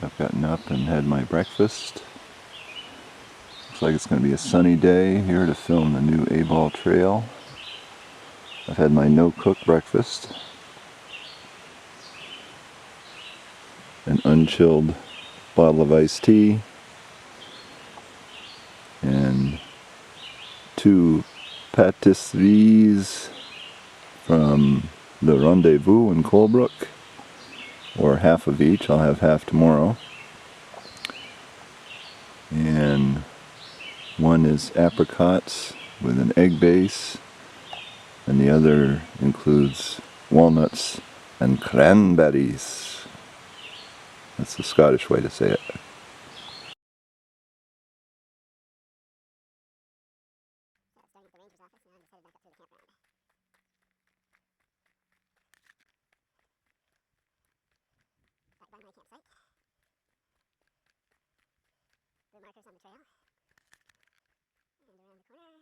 I've gotten up and had my breakfast. Looks like it's going to be a sunny day here to film the new Abol Trail. I've had my no-cook breakfast. An unchilled bottle of iced tea. And 2 pâtisseries from the Rendezvous in Colebrook. Or half of each. I'll have half tomorrow. And one is apricots with an egg base, and the other includes walnuts and cranberries. That's the Scottish way to say it. Markers on the trail. And around the corner.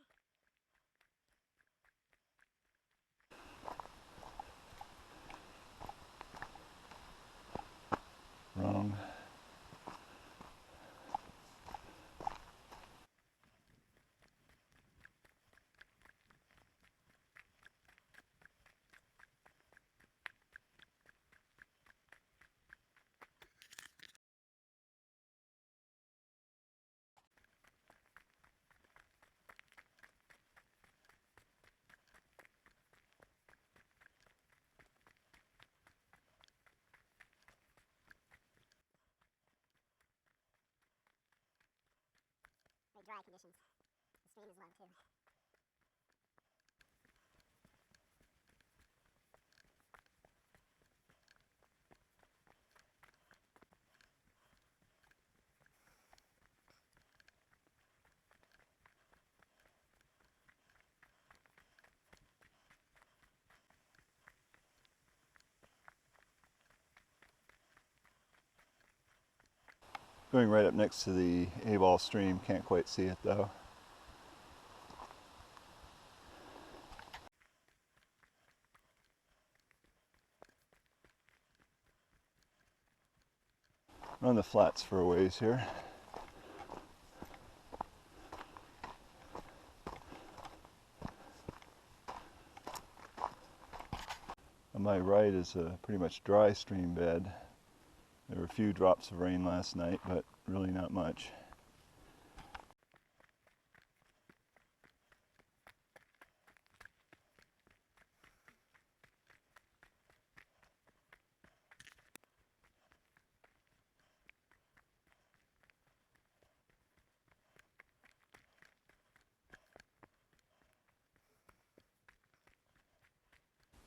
Wrong. Very dry conditions. The stream is low too. Going right up next to the Abol stream, can't quite see it though. We're on the flats for a ways here. On my right is a pretty much dry stream bed. There were a few drops of rain last night, but really not much.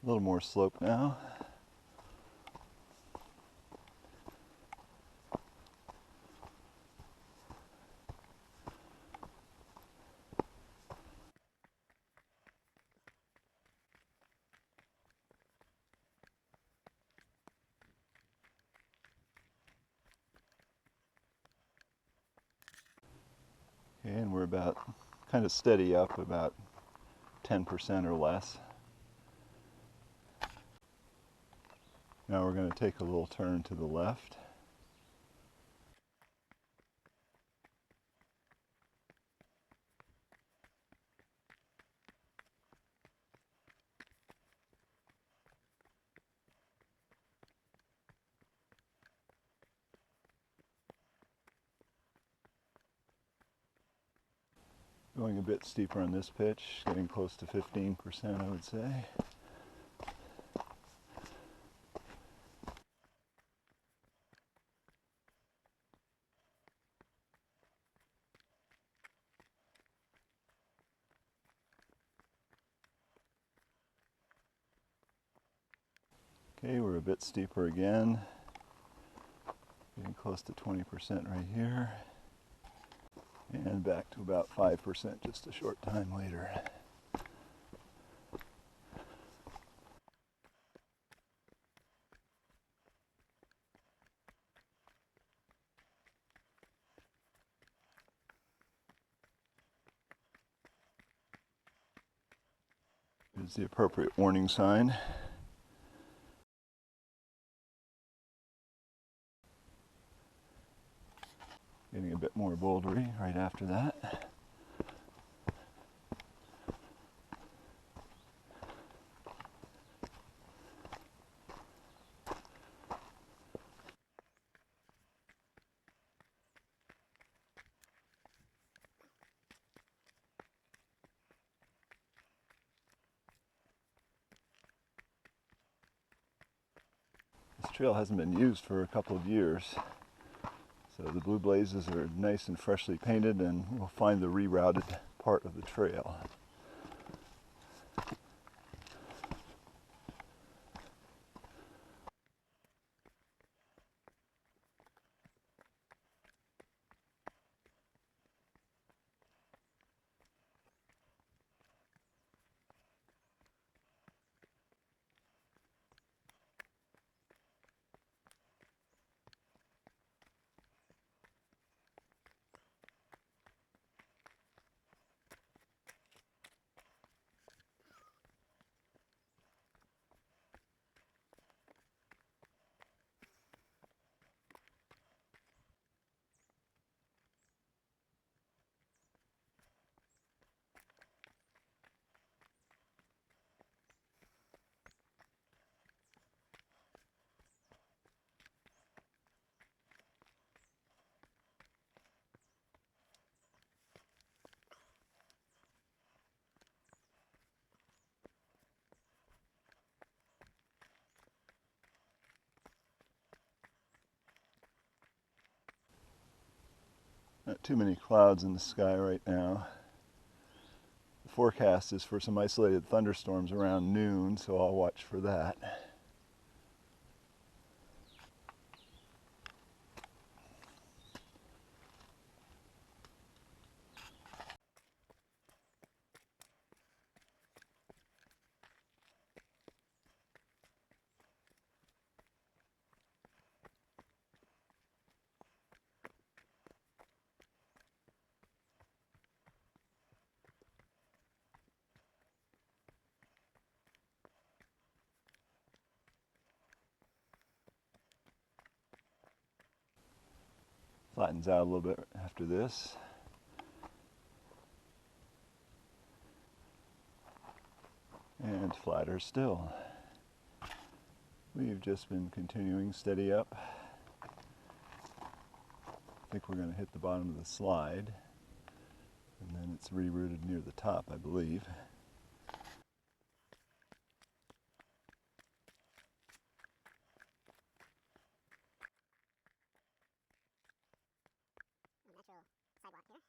A little more slope now. Okay, and we're about kind of steady up, about 10% or less. Now we're going to take a little turn to the left. Going a bit steeper on this pitch, getting close to 15%, I would say. Okay, we're a bit steeper again. Getting close to 20% right here. And back to about 5% just a short time later. Here's the appropriate warning sign. Getting a bit more bouldery right after that. This trail hasn't been used for a couple of years, so the blue blazes are nice and freshly painted, and we'll find the rerouted part of the trail. Not too many clouds in the sky right now. The forecast is for some isolated thunderstorms around noon, so I'll watch for that. Flattens out a little bit after this. And flatter still. We've just been continuing steady up. I think we're going to hit the bottom of the slide, and then it's rerouted near the top, I believe. Natural sidewalk here.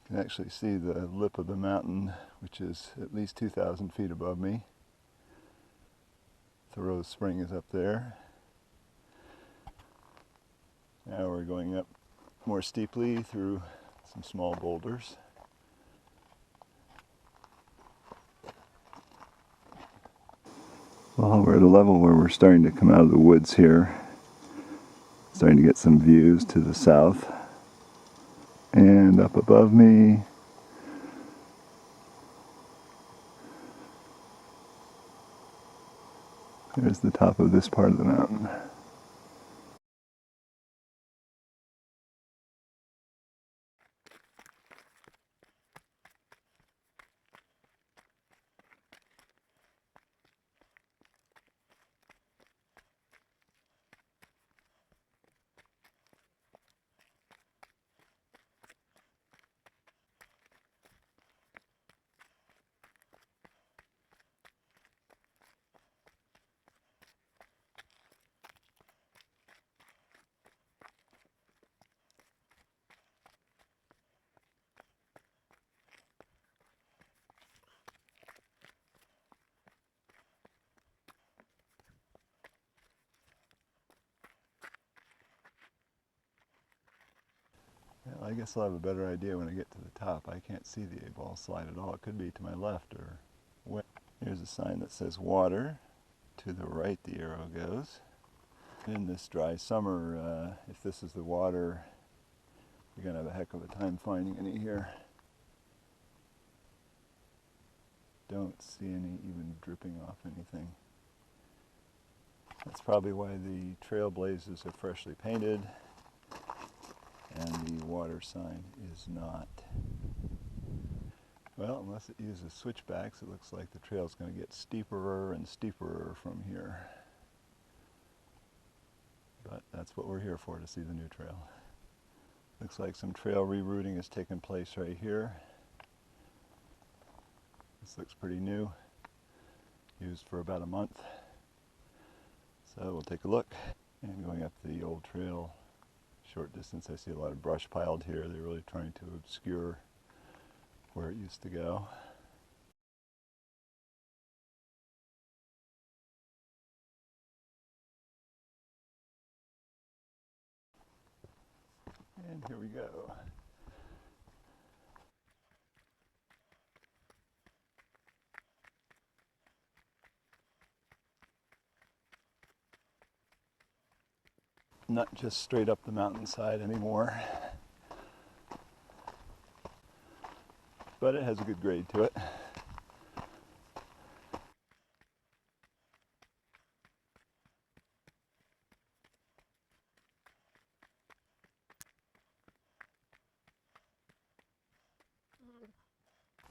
You can actually see the lip of the mountain, which is at least 2,000 feet above me. Thoreau Spring is up there. Now we're going up more steeply through some small boulders. Well, we're at a level where we're starting to come out of the woods here. Starting to get some views to the south. And up above me, there's the top of this part of the mountain. Well, I guess I'll have a better idea when I get to the top. top. I can't see the Abol Slide at all. It could be to my left or west. Here's a sign that says water. To the right the arrow goes. In this dry summer, if this is the water, you're going to have a heck of a time finding any here. Don't see any even dripping off anything. That's probably why the trail blazes are freshly painted and the water sign is not. Well, unless it uses switchbacks, it looks like the trail's going to get steeper and steeper from here. But that's what we're here for, to see the new trail. Looks like some trail rerouting has taken place right here. This looks pretty new, used for about a month. So we'll take a look. And going up the old trail, short distance, I see a lot of brush piled here. They're really trying to obscure where it used to go. And here we go. Not just straight up the mountainside anymore, but it has a good grade to it.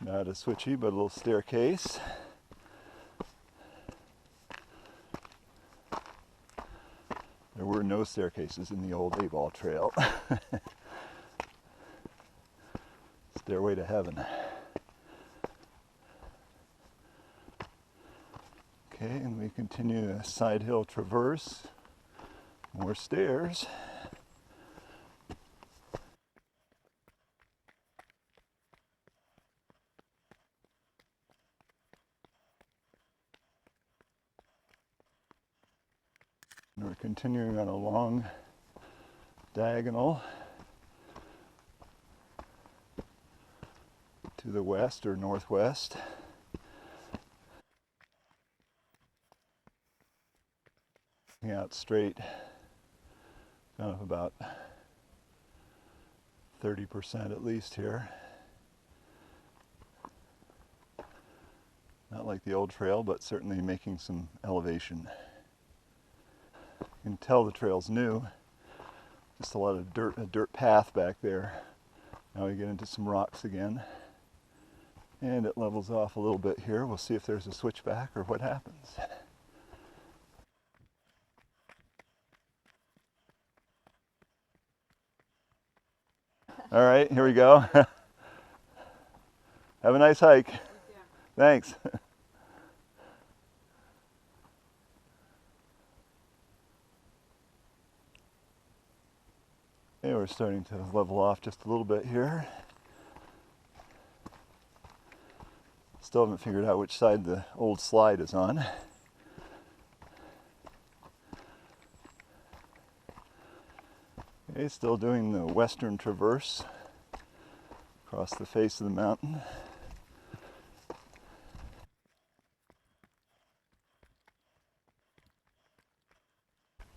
Not a switchy, but a little staircase. There were no staircases in the old Abol Trail. Stairway to heaven. Okay, and we continue a side hill traverse. More stairs. And we're continuing on a long diagonal to the west or northwest. Out straight, kind of about 30% at least here. Not like the old trail, but certainly making some elevation. You can tell the trail's new. Just a lot of dirt, a dirt path back there. Now we get into some rocks again. And it levels off a little bit here. We'll see if there's a switchback or what happens. All right, here we go. Have a nice hike. Thanks. Okay, we're starting to level off just a little bit here. Still haven't figured out which side the old slide is on. Okay, still doing the western traverse across the face of the mountain.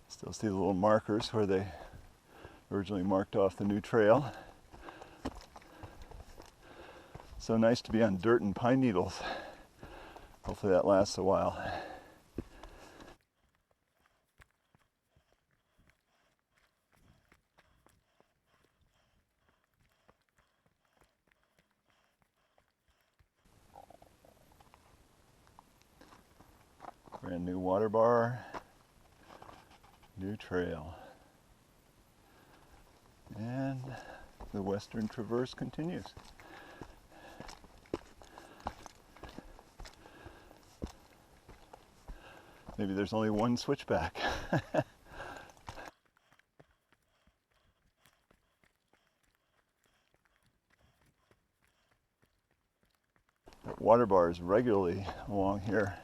Still see the little markers where they originally marked off the new trail. So nice to be on dirt and pine needles. Hopefully that lasts a while. Brand new water bar, new trail. And the western traverse continues. Maybe there's only one switchback. Water bars regularly along here.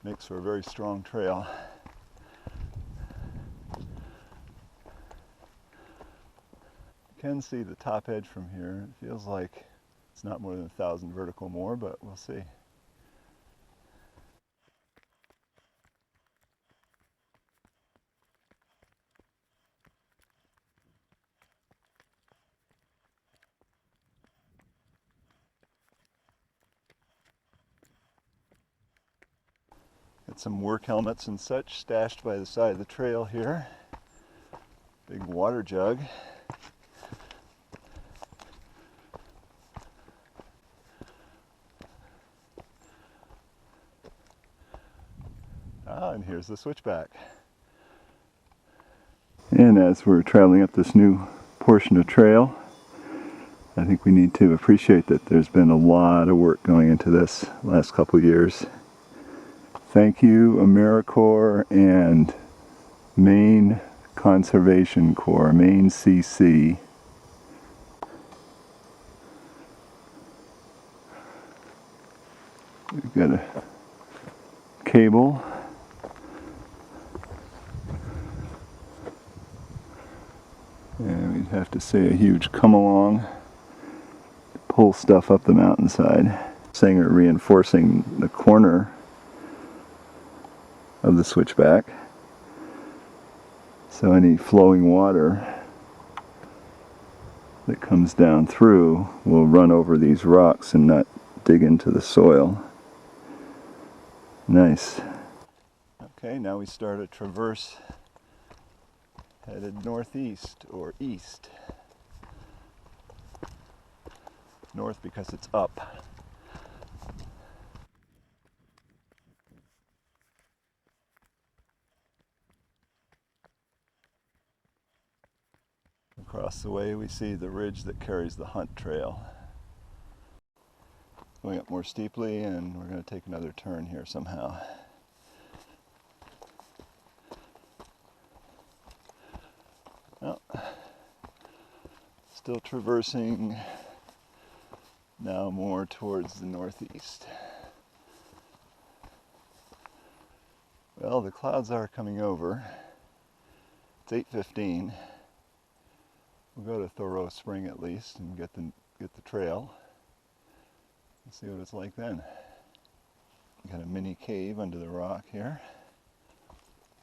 Makes for a very strong trail. can see the top edge from here. It feels like it's not more than 1,000 vertical more, but we'll see. Got some work helmets and such stashed by the side of the trail here. Big water jug. Ah, and here's the switchback. And as we're traveling up this new portion of trail, I think we need to appreciate that there's been a lot of work going into this last couple years. Thank you, AmeriCorps and Maine Conservation Corps, Maine CC. We've got a cable. And we'd have to say a huge come along to pull stuff up the mountainside. Saying we're reinforcing the corner of the switchback. So any flowing water that comes down through will run over these rocks and not dig into the soil. Nice. Okay, now we start a traverse headed northeast or east. North because it's up. Across the way we see the ridge that carries the Hunt Trail. Going up more steeply, and we're going to take another turn here somehow. Well, still traversing, now more towards the northeast. Well, the clouds are coming over. It's 8:15. We'll go to Thoreau Spring at least and get the trail. Let's see what it's like then. Got a mini cave under the rock here.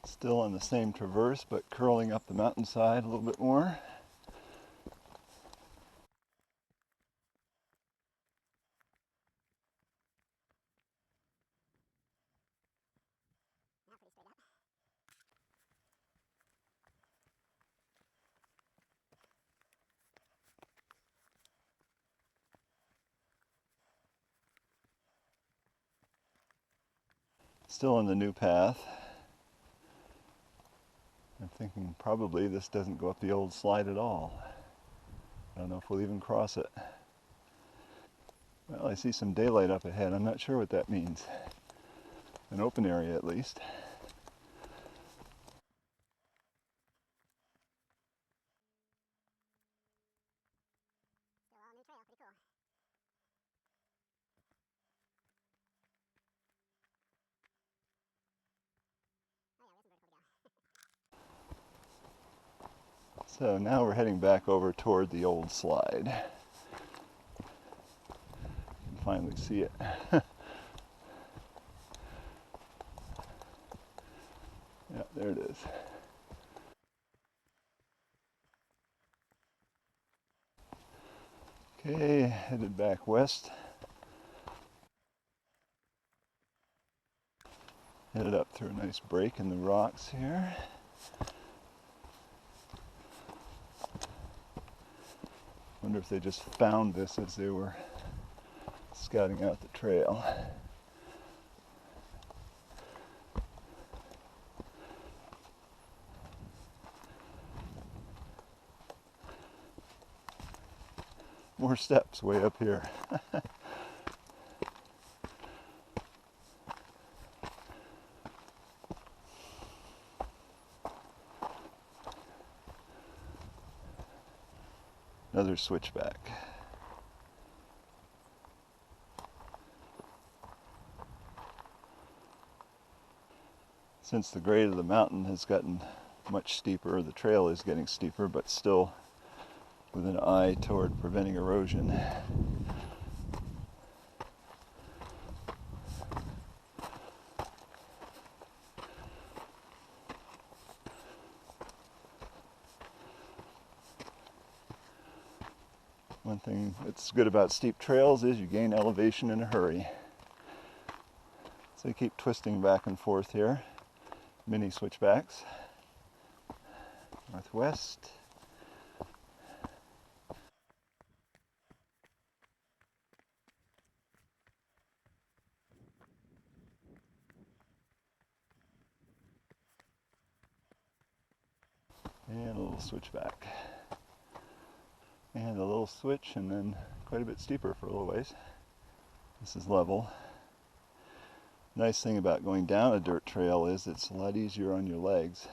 Still on the same traverse, but curling up the mountainside a little bit more. Now pretty straight up. Still on the new path. I'm thinking probably this doesn't go up the old slide at all. I don't know if we'll even cross it. Well, I see some daylight up ahead. I'm not sure what that means. An open area at least. Still all new trail, pretty cool. Oh yeah, there's some vertical we go. So now we're heading back over toward the old slide. You can finally see it. Yeah, there it is. Okay, headed back west. Headed up through a nice break in the rocks here. Wonder if they just found this as they were scouting out the trail. More steps way up here. Another switchback. Since the grade of the mountain has gotten much steeper, the trail is getting steeper, but still with an eye toward preventing erosion. One thing that's good about steep trails is you gain elevation in a hurry. So you keep twisting back and forth here. Mini switchbacks. Northwest. And a little switchback. And a little switch, and then quite a bit steeper for a little ways. This is level. Nice thing about going down a dirt trail is it's a lot easier on your legs.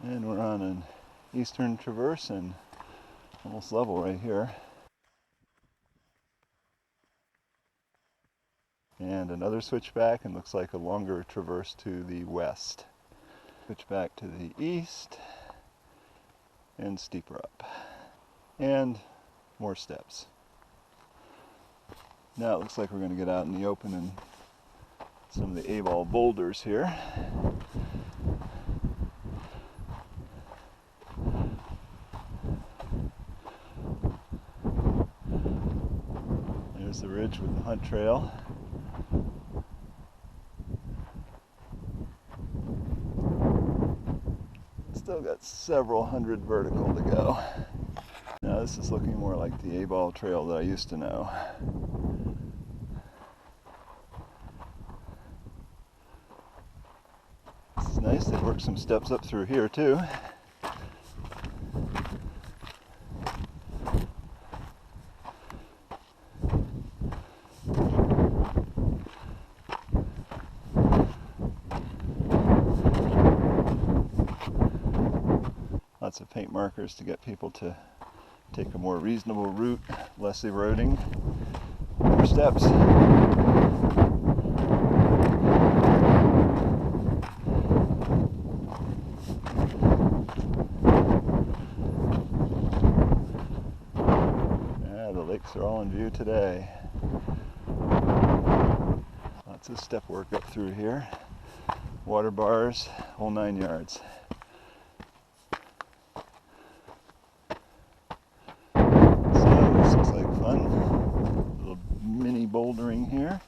And we're on an eastern traverse and almost level right here. And another switchback, and looks like a longer traverse to the west. Switchback to the east. And steeper up. And more steps. Now it looks like we're going to get out in the open and some of the Abol boulders here. There's the ridge with the hunt trail. Still got several hundred vertical to go. Now this is looking more like the Abol trail that I used to know. This is nice, they worked some steps up through here too. Lots of paint markers to get people to take a more reasonable route, less eroding, more steps. Yeah, the lakes are all in view today. Lots of step work up through here. Water bars, whole 9 yards. Bouldering here.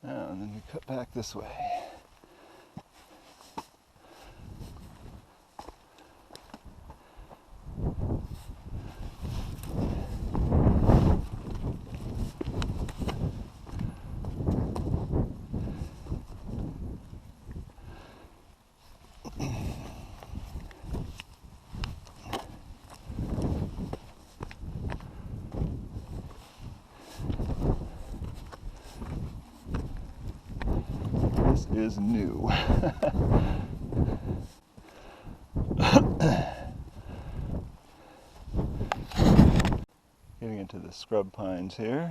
And then we cut back this way. Is new. Getting into the scrub pines here.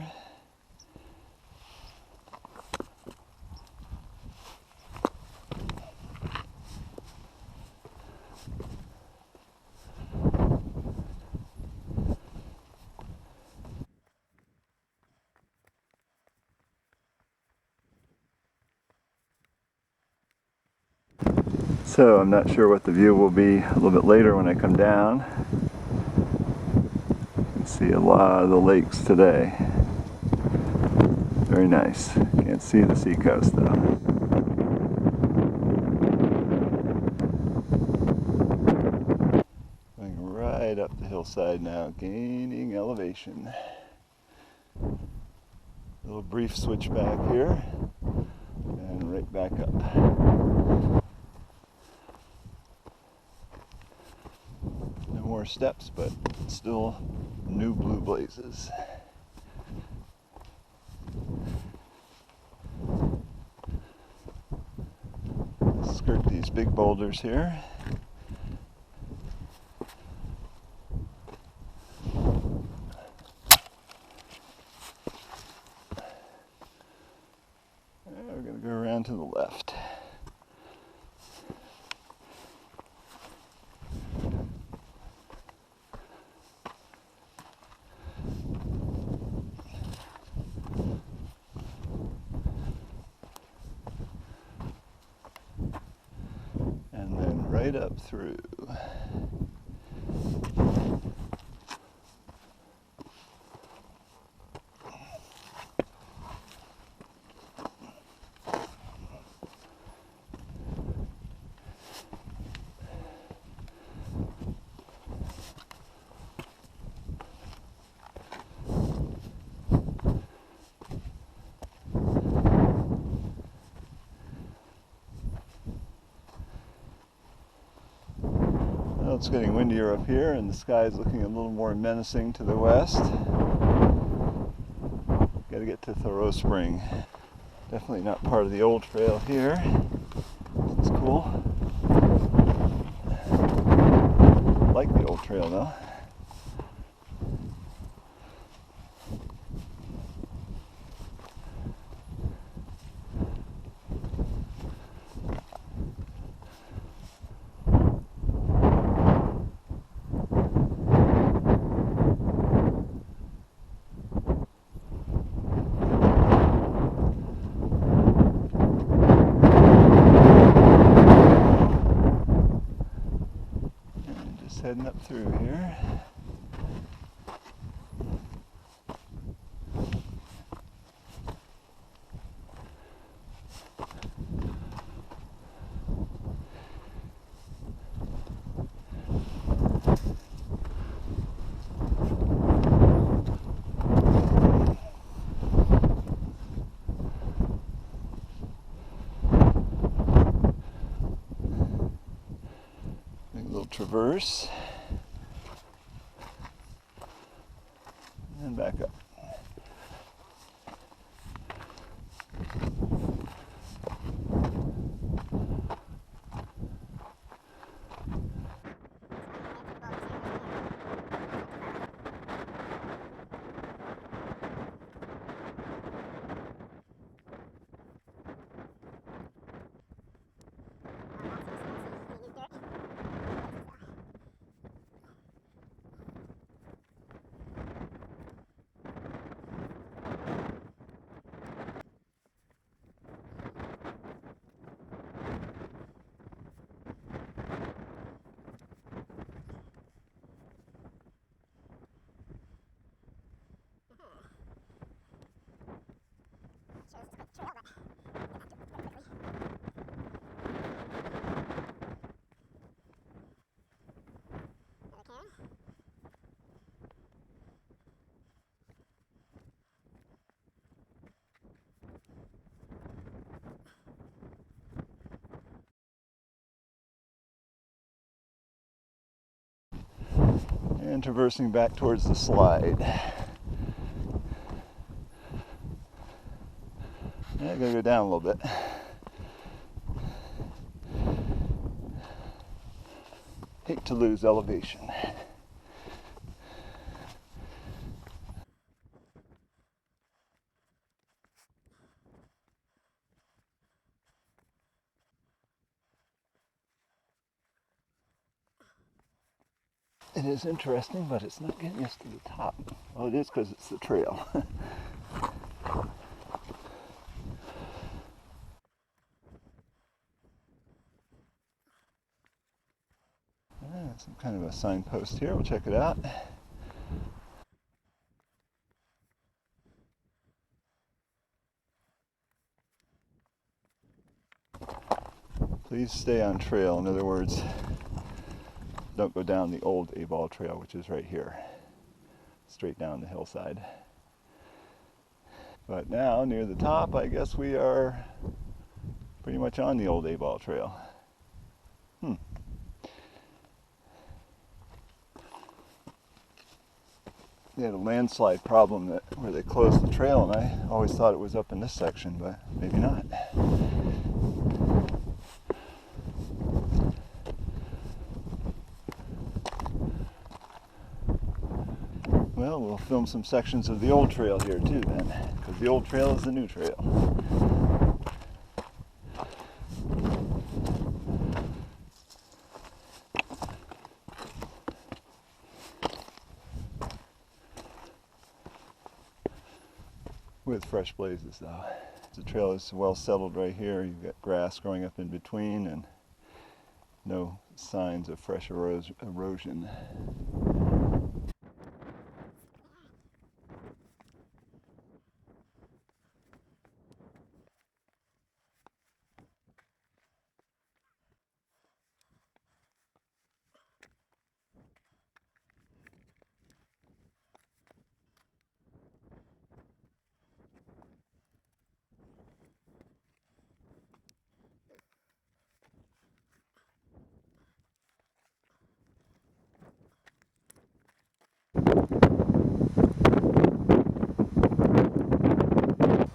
So I'm not sure what the view will be a little bit later when I come down. You can see a lot of the lakes today. Very nice. Can't see the seacoast though. Going right up the hillside now, gaining elevation. A little brief switch back here and right back up. More steps, but still new blue blazes. Skirt these big boulders here. We're going to go around to the left. And then right up through. Well, it's getting windier up here and the sky is looking a little more menacing to the west. Got to get to Thoreau Spring. Definitely not part of the old trail here. It's cool. Like the old trail though. Heading up through here. Make a little traverse. And back up. And traversing back towards the slide. Yeah, I gotta go down a little bit. Hate to lose elevation. It is interesting, but it's not getting us to the top. Well, it is because it's the trail. Some kind of a signpost here. We'll check it out. Please stay on trail. In other words, don't go down the old Abol trail, which is right here, straight down the hillside. But now, near the top, I guess we are pretty much on the old Abol trail. They had a landslide problem where they closed the trail, and I always thought it was up in this section, but maybe not. Well, we'll film some sections of the old trail here too then, because the old trail is the new trail. with fresh blazes though. The trail is well settled right here. You've got grass growing up in between and no signs of fresh erosion.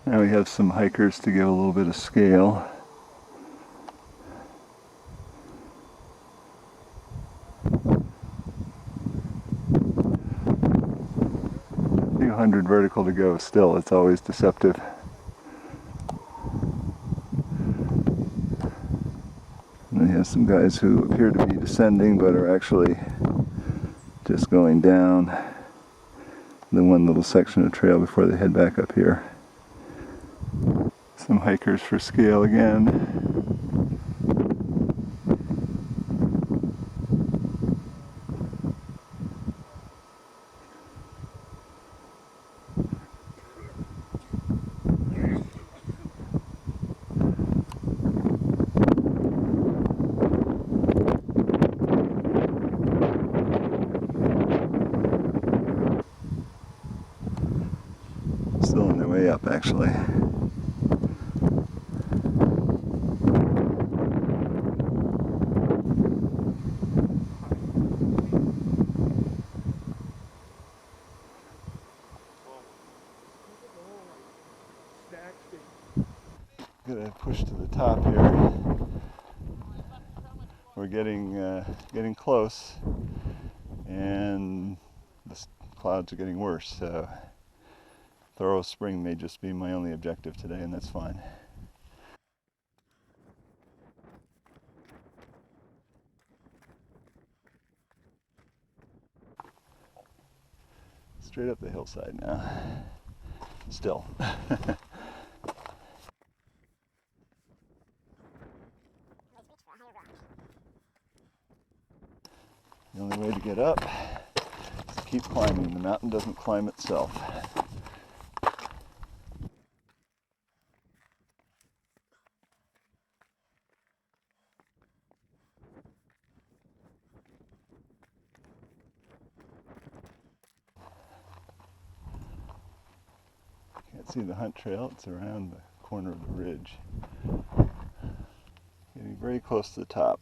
Now we have some hikers to give a little bit of scale. A few hundred vertical to go still, it's always deceptive. And we have some guys who appear to be descending but are actually just going down the one little section of trail before they head back up here. Some hikers for scale again. Still on their way up, actually. Gonna push to the top here. We're getting close, and the clouds are getting worse. So thorough spring may just be my only objective today, and that's fine. Straight up the hillside now. Still. The only way to get up is to keep climbing. The mountain doesn't climb itself. Can't see the hunt trail, it's around the corner of the ridge. Getting very close to the top.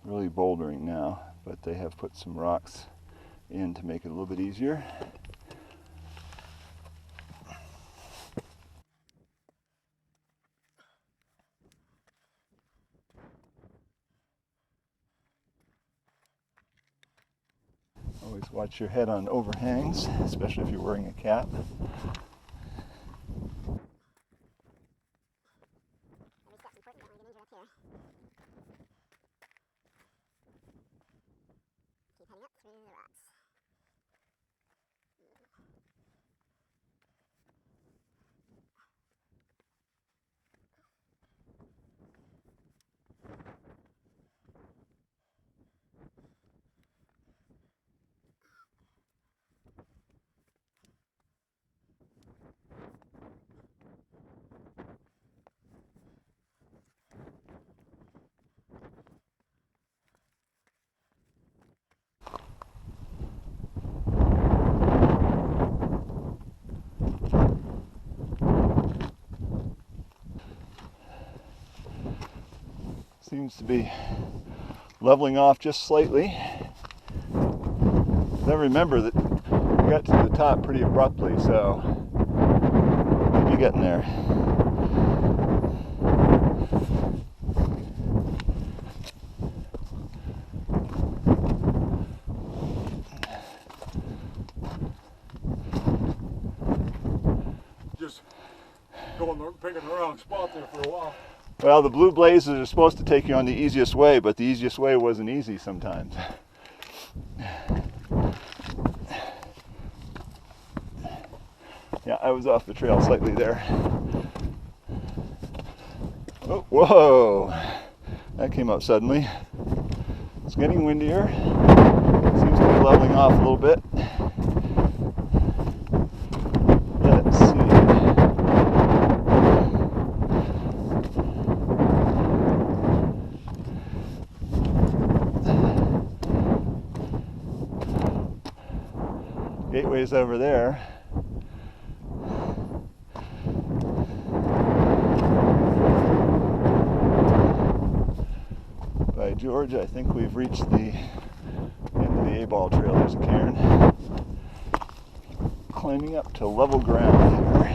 Really bouldering now, but they have put some rocks in to make it a little bit easier. Always watch your head on overhangs, especially if you're wearing a cap. Seems to be leveling off just slightly. Then remember that we got to the top pretty abruptly, so we'll be getting there. Just going picking the wrong spot there for a while. Well, the blue blazes are supposed to take you on the easiest way, but the easiest way wasn't easy sometimes. Yeah, I was off the trail slightly there. Oh, whoa! That came up suddenly. It's getting windier. Seems to be leveling off a little bit. Let's see. Gateway's over there. By George, I think we've reached the end of the Abol Trail. There's a cairn. Climbing up to level ground here.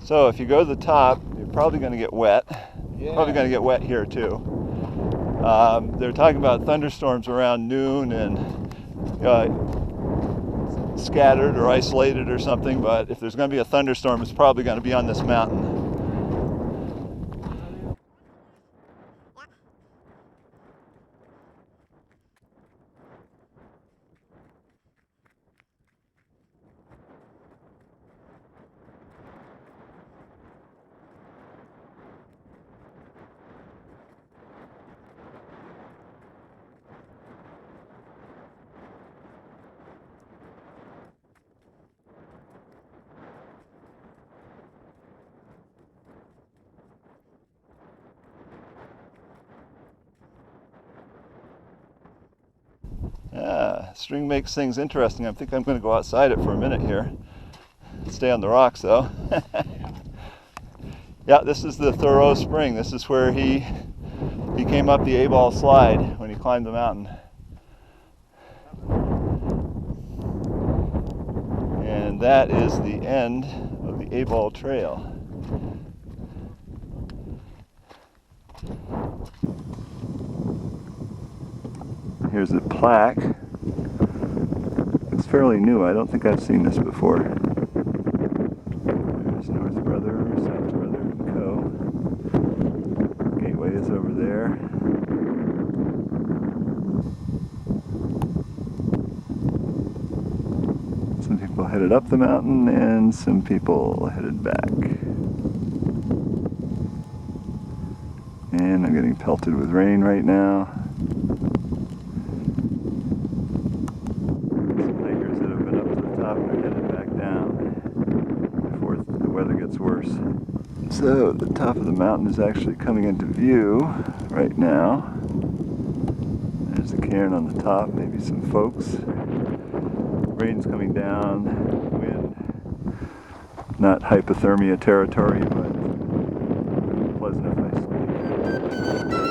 So if you go to the top, you're probably going to get wet. Yeah. Probably going to get wet here too. They're talking about thunderstorms around noon and scattered or isolated or something, but if there's going to be a thunderstorm, it's probably going to be on this mountain. String makes things interesting. I think I'm going to go outside it for a minute here. Stay on the rocks though. Yeah, this is the Thoreau Spring. This is where he came up the Abol Slide when he climbed the mountain. And that is the end of the Abol Trail. Here's a plaque. It's fairly new. I don't think I've seen this before. There's North Brother, South Brother, and Co. Gateway is over there. Some people headed up the mountain and some people headed back. And I'm getting pelted with rain right now. Worse. So the top of the mountain is actually coming into view right now. There's a cairn on the top, maybe some folks. Rain's coming down, wind. Not hypothermia territory, but pleasant if I sleep.